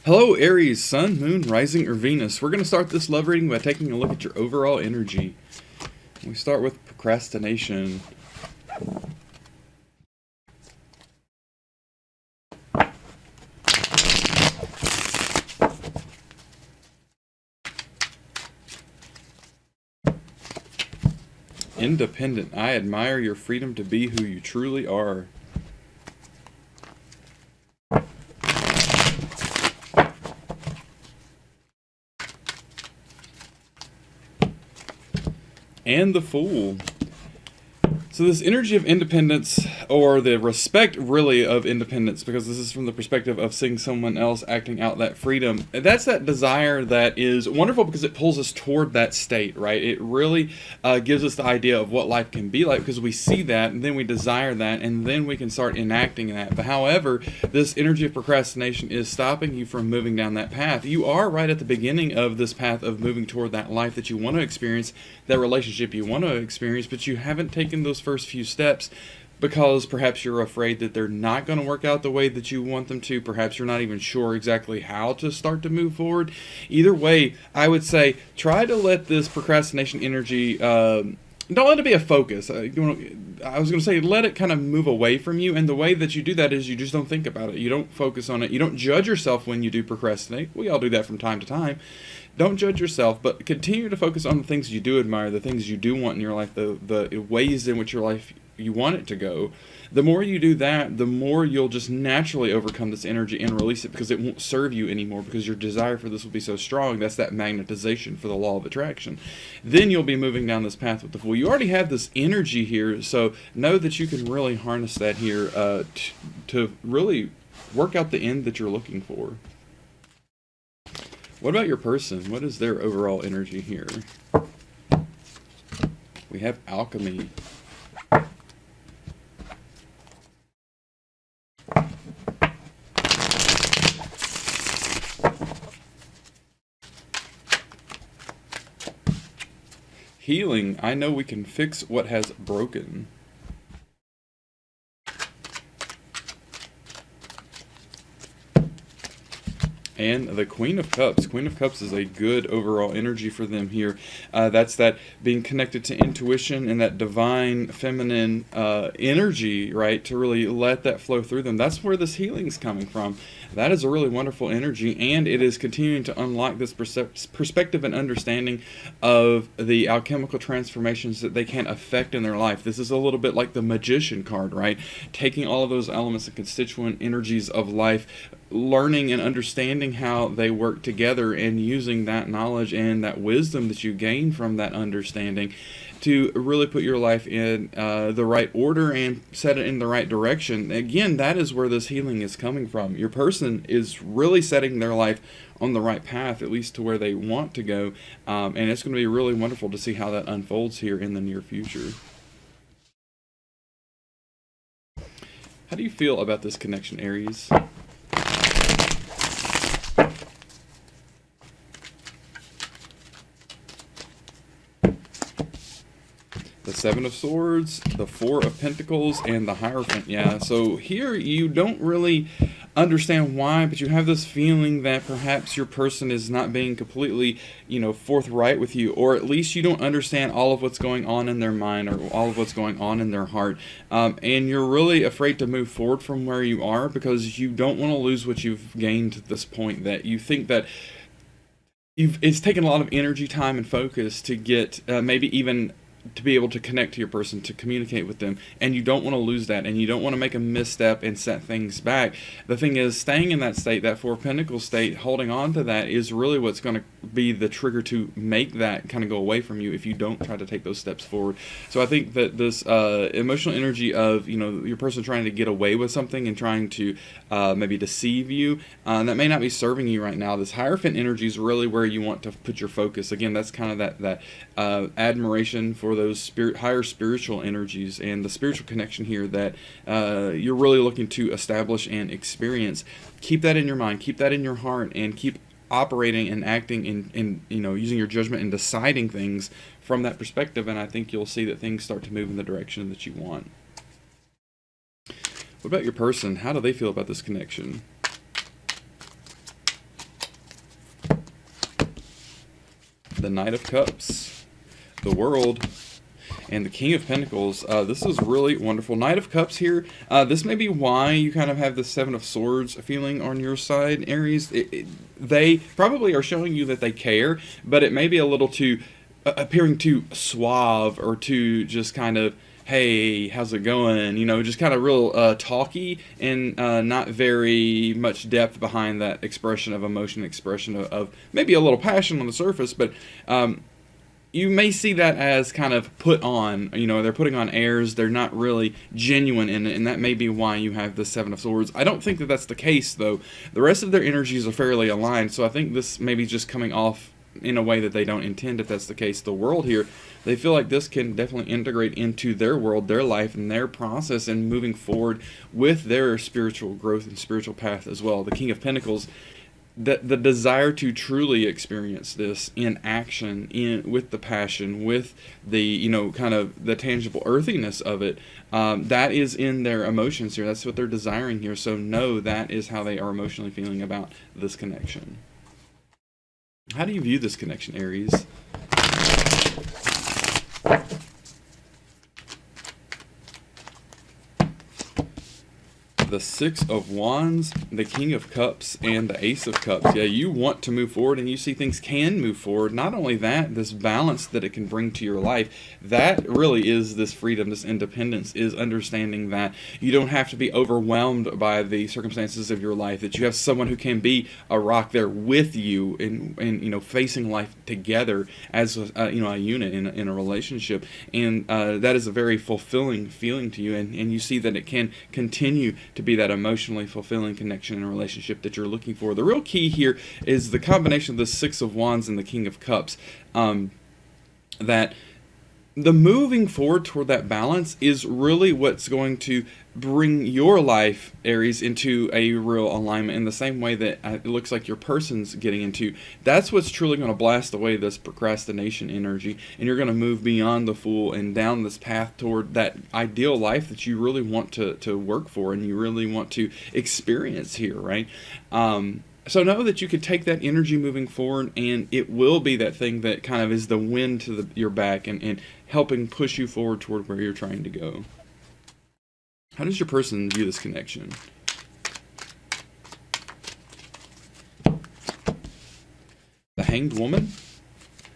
Hello, Aries, Sun, Moon, Rising, or Venus. We're going to start this love reading by taking a look at your overall energy. We start with procrastination. Independent. I admire your freedom to be who you truly are. And the Fool. So this energy of independence, or the respect really of independence, because this is from the perspective of seeing someone else acting out that freedom, that's that desire that is wonderful because it pulls us toward that state, right? It really gives us the idea of what life can be like because we see that and then we desire that and then we can start enacting that. But however, this energy of procrastination is stopping you from moving down that path. You are right at the beginning of this path of moving toward that life that you want to experience, that relationship you want to experience, but you haven't taken those first few steps because perhaps you're afraid that they're not going to work out the way that you want them to. Perhaps you're not even sure exactly how to start to move forward. Either way, I would say try to let this procrastination energy, don't let it be a focus. I was going to say let it kind of move away from you, and the way that you do that is you just don't think about it. You don't focus on it. You don't judge yourself when you do procrastinate. We all do that from time to time. Don't judge yourself, but continue to focus on the things you do admire, the things you do want in your life, the ways in which your life you want it to go. The more you do that, the more you'll just naturally overcome this energy and release it because it won't serve you anymore because your desire for this will be so strong. That's that magnetization for the law of attraction. Then you'll be moving down this path with the Fool. You already have this energy here, so know that you can really harness that here to really work out the end that you're looking for. What about your person? What is their overall energy here? We have alchemy. Healing. I know we can fix what has broken. And the Queen of Cups. Queen of Cups is a good overall energy for them here. That's that being connected to intuition and that divine feminine energy, right? To really let that flow through them. That's where this healing is coming from. That is a really wonderful energy, and it is continuing to unlock this perspective and understanding of the alchemical transformations that they can affect in their life. This is a little bit like the Magician card, right? Taking all of those elements and constituent energies of life, learning and understanding how they work together, and using that knowledge and that wisdom that you gain from that understanding to really put your life in the right order and set it in the right direction. Again, that is where this healing is coming from. Your person is really setting their life on the right path, at least to where they want to go, and it's going to be really wonderful to see how that unfolds here in the near future. How do you feel about this connection, Aries? The Seven of Swords, the Four of Pentacles, and the Hierophant. Yeah, so here you don't really understand why, but you have this feeling that perhaps your person is not being completely, forthright with you, or at least you don't understand all of what's going on in their mind or all of what's going on in their heart. And you're really afraid to move forward from where you are because you don't want to lose what you've gained to this point, that you think that it's taken a lot of energy, time, and focus to get maybe even to be able to connect to your person, to communicate with them, and you don't want to lose that, and you don't want to make a misstep and set things back. The thing is, staying in that state, that Four of Pentacles state, holding on to that is really what's going to be the trigger to make that kind of go away from you if you don't try to take those steps forward. So I think that this emotional energy of your person trying to get away with something and trying to maybe deceive you, that may not be serving you right now. This Hierophant energy is really where you want to put your focus. Again, that's kind of that admiration for those higher spiritual energies and the spiritual connection here that you're really looking to establish and experience. Keep that in your mind, keep that in your heart, and keep operating and acting in using your judgment and deciding things from that perspective, and I think you'll see that things start to move in the direction that you want. What about your person? How do they feel about this connection? the Knight of Cups, the World, and the King of Pentacles. This is really wonderful. Knight of Cups here. This may be why you kind of have the Seven of Swords feeling on your side, Aries. They probably are showing you that they care, but it may be a little too, appearing too suave or too just kind of, hey, how's it going? You know, just kind of real talky and not very much depth behind that expression of emotion, expression of maybe a little passion on the surface, but you may see that as kind of put on. You know, they're putting on airs. They're not really genuine in it, and that may be why you have the Seven of Swords. I don't think that that's the case, though. The rest of their energies are fairly aligned, so I think this may be just coming off in a way that they don't intend, if that's the case. The World here, they feel like this can definitely integrate into their world, their life, and their process, and moving forward with their spiritual growth and spiritual path as well. The King of Pentacles, the desire to truly experience this in action, with the passion, with the, you know, kind of the tangible earthiness of it, that is in their emotions here. That's what they're desiring here. So no, that is how they are emotionally feeling about this connection. How do you view this connection, Aries? The Six of Wands, the King of Cups, and the Ace of Cups. Yeah, you want to move forward, and you see things can move forward. Not only that, this balance that it can bring to your life, that really is this freedom, this independence, is understanding that you don't have to be overwhelmed by the circumstances of your life, that you have someone who can be a rock there with you and you know, facing life together as a, you know, a unit in a relationship, and that is a very fulfilling feeling to you, and you see that it can continue to be that emotionally fulfilling connection in a relationship that you're looking for. The real key here is the combination of the Six of Wands and the King of Cups. That the moving forward toward that balance is really what's going to bring your life, Aries, into a real alignment in the same way that it looks like your person's getting into. That's what's truly going to blast away this procrastination energy, and you're going to move beyond the Fool and down this path toward that ideal life that you really want to work for and you really want to experience here, right? So know that you could take that energy moving forward, and it will be that thing that kind of is the wind to your back and helping push you forward toward where you're trying to go. How does your person view this connection? The Hanged Woman,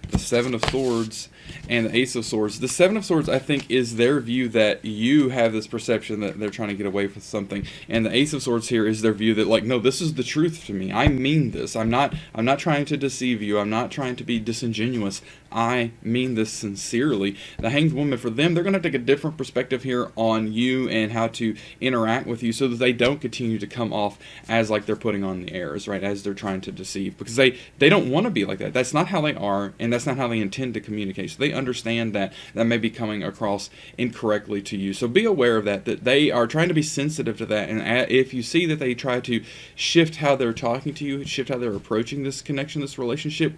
the Seven of Swords, and the Ace of Swords. The Seven of Swords, I think, is their view that you have this perception that they're trying to get away with something, and the Ace of Swords here is their view that, like, no, this is the truth to me. I mean this. I'm not trying to deceive you. I'm not trying to be disingenuous. I mean this sincerely. The Hanged Woman, for them, they're going to take a different perspective here on you and how to interact with you, so that they don't continue to come off as like they're putting on the airs, right, as they're trying to deceive, because they don't want to be like that. That's not how they are, and that's not how they intend to communicate. So they understand that may be coming across incorrectly to you. So be aware of that they are trying to be sensitive to that, and if you see that they try to shift how they're talking to you, shift how they're approaching this connection, this relationship,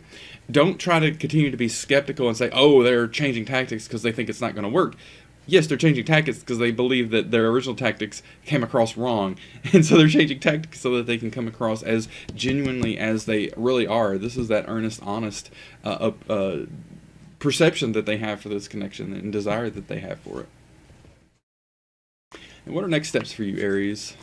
don't try to continue to be skeptical and say, oh, they're changing tactics because they think it's not going to work. Yes, they're changing tactics because they believe that their original tactics came across wrong, and so they're changing tactics so that they can come across as genuinely as they really are. This is that earnest, honest perception that they have for this connection and desire that they have for it. And what are next steps for you, Aries?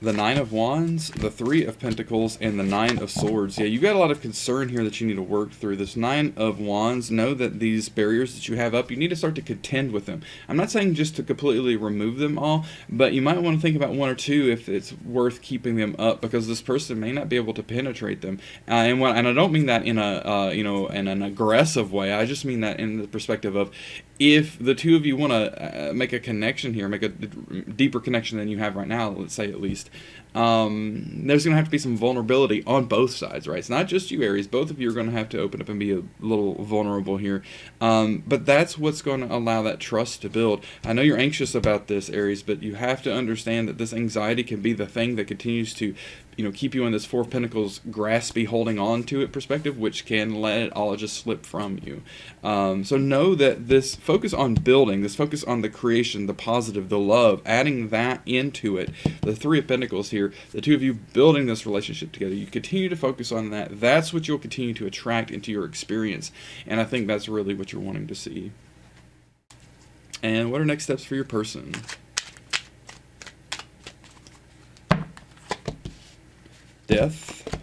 The Nine of Wands, the Three of Pentacles, and the Nine of Swords. Yeah, you've got a lot of concern here that you need to work through. This Nine of Wands, know that these barriers that you have up, you need to start to contend with them. I'm not saying just to completely remove them all, but you might want to think about one or two if it's worth keeping them up, because this person may not be able to penetrate them. And I don't mean that in a in an aggressive way. I just mean that in the perspective of, if the two of you want to make a connection here, make a deeper connection than you have right now, let's say at least, there's going to have to be some vulnerability on both sides, right? It's not just you, Aries. Both of you are going to have to open up and be a little vulnerable here. But that's what's going to allow that trust to build. I know you're anxious about this, Aries, but you have to understand that this anxiety can be the thing that continues to, keep you in this Four of Pentacles graspy, holding on to it perspective, which can let it all just slip from you. So know that this focus on building, this focus on the creation, the positive, the love, adding that into it, the Three of Pentacles here, the two of you building this relationship together, you continue to focus on that. That's what you'll continue to attract into your experience. And I think that's really what you're wanting to see. And what are next steps for your person? Death,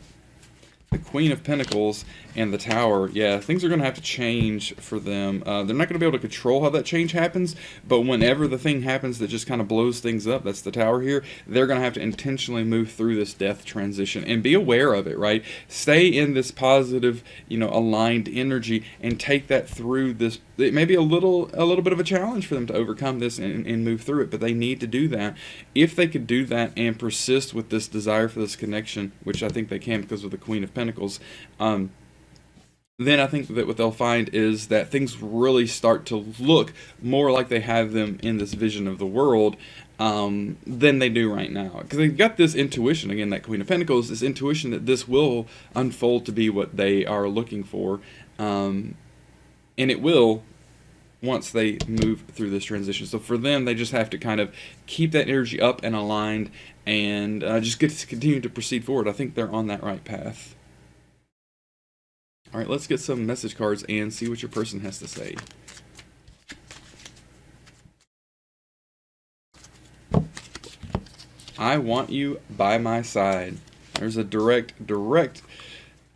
the Queen of Pentacles, and the Tower. Yeah, things are going to have to change for them. They're not going to be able to control how that change happens, but whenever the thing happens that just kind of blows things up, that's the Tower here, they're going to have to intentionally move through this death transition and be aware of it, right? Stay in this positive, aligned energy and take that through this. It may be a little bit of a challenge for them to overcome this and move through it, but they need to do that. If they could do that and persist with this desire for this connection, which I think they can because of the Queen of Pentacles, then I think that what they'll find is that things really start to look more like they have them in this vision of the world than they do right now. Because they've got this intuition, again, that Queen of Pentacles, this intuition that this will unfold to be what they are looking for. And it will once they move through this transition. So for them, they just have to kind of keep that energy up and aligned and just get to continue to proceed forward. I think they're on that right path. All right, let's get some message cards and see what your person has to say. I want you by my side. There's a direct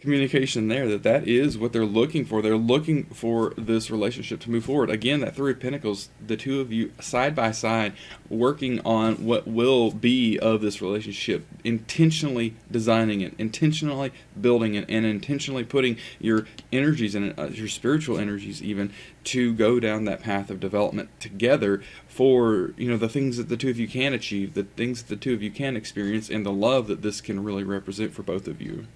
communication there that is what they're looking for. They're looking for this relationship to move forward. Again, that Three of Pentacles, the two of you side by side, working on what will be of this relationship, intentionally designing it, intentionally building it, and intentionally putting your energies in it, your spiritual energies even, to go down that path of development together for, the things that the two of you can achieve, the things that the two of you can experience, and the love that this can really represent for both of you.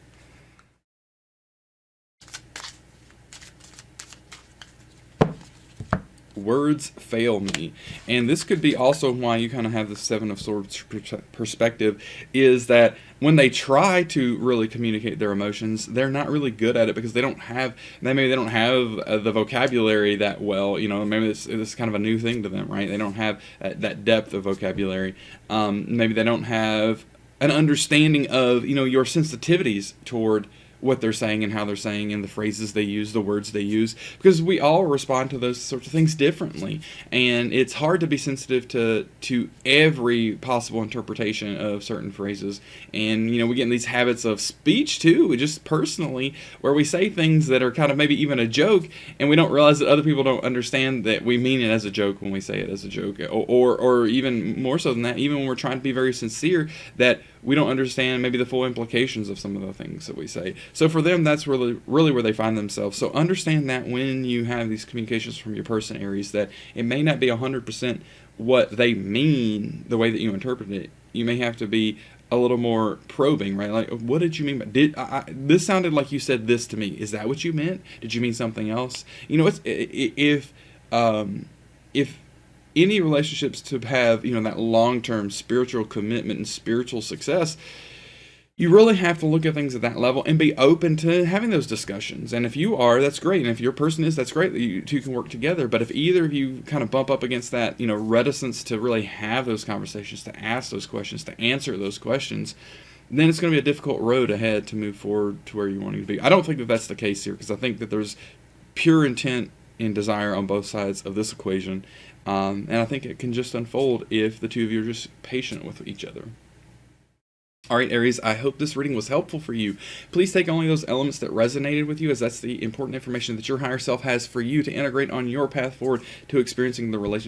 Words fail me. And this could be also why you kind of have the Seven of Swords perspective, is that when they try to really communicate their emotions, they're not really good at it because they don't have the vocabulary that well. Maybe this is kind of a new thing to them, right? They don't have that depth of vocabulary. Maybe they don't have an understanding of, your sensitivities toward what they're saying and how they're saying and the phrases they use, the words they use, because we all respond to those sorts of things differently, and it's hard to be sensitive to every possible interpretation of certain phrases. And we get in these habits of speech too, just personally, where we say things that are kind of maybe even a joke, and we don't realize that other people don't understand that we mean it as a joke when we say it as a joke, or even more so than that, even when we're trying to be very sincere, that we don't understand maybe the full implications of some of the things that we say. So for them, that's really where they find themselves. So understand that when you have these communications from your person, Aries, that it may not be 100% what they mean the way that you interpret it. You may have to be a little more probing, right? Like, what did you mean by, this sounded like you said this to me. Is that what you meant? Did you mean something else? If any relationships to have, that long-term spiritual commitment and spiritual success, you really have to look at things at that level and be open to having those discussions. And if you are, that's great. And if your person is, that's great that you two can work together. But if either of you kind of bump up against that, reticence to really have those conversations, to ask those questions, to answer those questions, then it's going to be a difficult road ahead to move forward to where you want to be. I don't think that that's the case here, because I think that there's pure intent and desire on both sides of this equation. And I think it can just unfold if the two of you are just patient with each other. All right, Aries, I hope this reading was helpful for you. Please take only those elements that resonated with you, as that's the important information that your higher self has for you to integrate on your path forward to experiencing the relationship